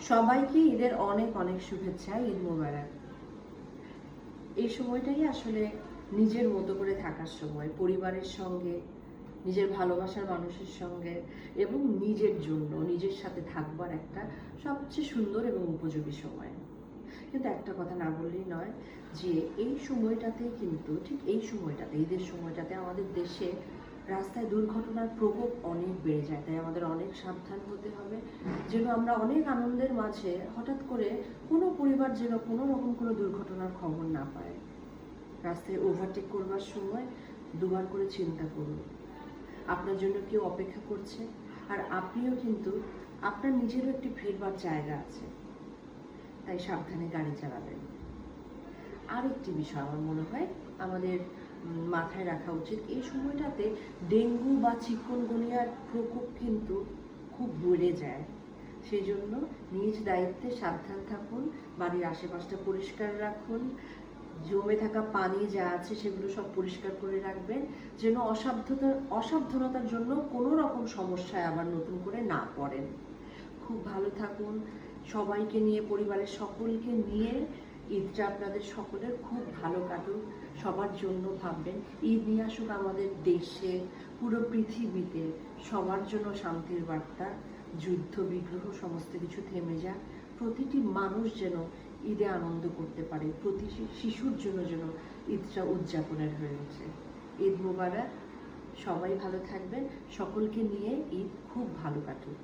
সবাইকে ঈদের অনেক অনেক শুভেচ্ছা। ঈদ মোবারক। এই সময়টাই আসলে নিজের মতো করে থাকার সময়, পরিবারের সঙ্গে, নিজের ভালোবাসার মানুষের সঙ্গে এবং নিজের জন্য, নিজের সাথে থাকবার একটা সবচেয়ে সুন্দর এবং উপযোগী সময়। কিন্তু একটা কথা না বললেই নয় যে এই সময়টাতে কিন্তু ঠিক এই সময়টাতে, ঈদের সময়টাতে আমাদের দেশে রাস্তায় দুর্ঘটনার প্রকোপ অনেক বেড়ে যায়। তাই আমাদের অনেক সাবধান হতে হবে, যেন আমরা অনেক আনন্দের মাঝে হঠাৎ করে কোনো পরিবার যেন কোনো রকম কোনো দুর্ঘটনার খবর না পায়। রাস্তায় ওভারটেক করবার সময় দুবার করে চিন্তা করুন, আপনার জন্য কেউ অপেক্ষা করছে, আর আপনিও কিন্তু আপনার নিজেরও একটি ফেরবার জায়গা আছে, তাই সাবধানে গাড়ি চালাবেন। আরেকটি বিষয় আমার মনে হয় আমাদের মাথায় রাখা উচিত, এই সময়টাতে ডেঙ্গু বা চিকুনগুনিয়ার প্রকোপ কিন্তু খুব বেড়ে যায়। সেই জন্য নিজ দায়িত্বে সাবধান থাকুন, বাড়ির আশেপাশটা পরিষ্কার রাখুন, জমে থাকা পানি যা আছে সেগুলো সব পরিষ্কার করে রাখবেন, যেন অসাবধানতার জন্য কোনো রকম সমস্যায় আবার নতুন করে না পড়েন। খুব ভালো থাকুন, সবাইকে নিয়ে, পরিবারের সকলকে নিয়ে ঈদটা আপনাদের সকলের খুব ভালো কাটুক। সবার জন্য ভাববেন, ঈদ নিয়ে আসুক আমাদের দেশে, পুরো পৃথিবীতে সবার জন্য শান্তির বার্তা। যুদ্ধ বিগ্রহ সমস্ত কিছু থেমে যাক, প্রতিটি মানুষ যেন ঈদে আনন্দ করতে পারে, প্রতি শিশুর জন্য যেন ঈদটা উদযাপনের হয়ে ওঠে। ঈদ মোবারক। সবাই ভালো থাকবেন, সকলকে নিয়ে ঈদ খুব ভালো কাটুক।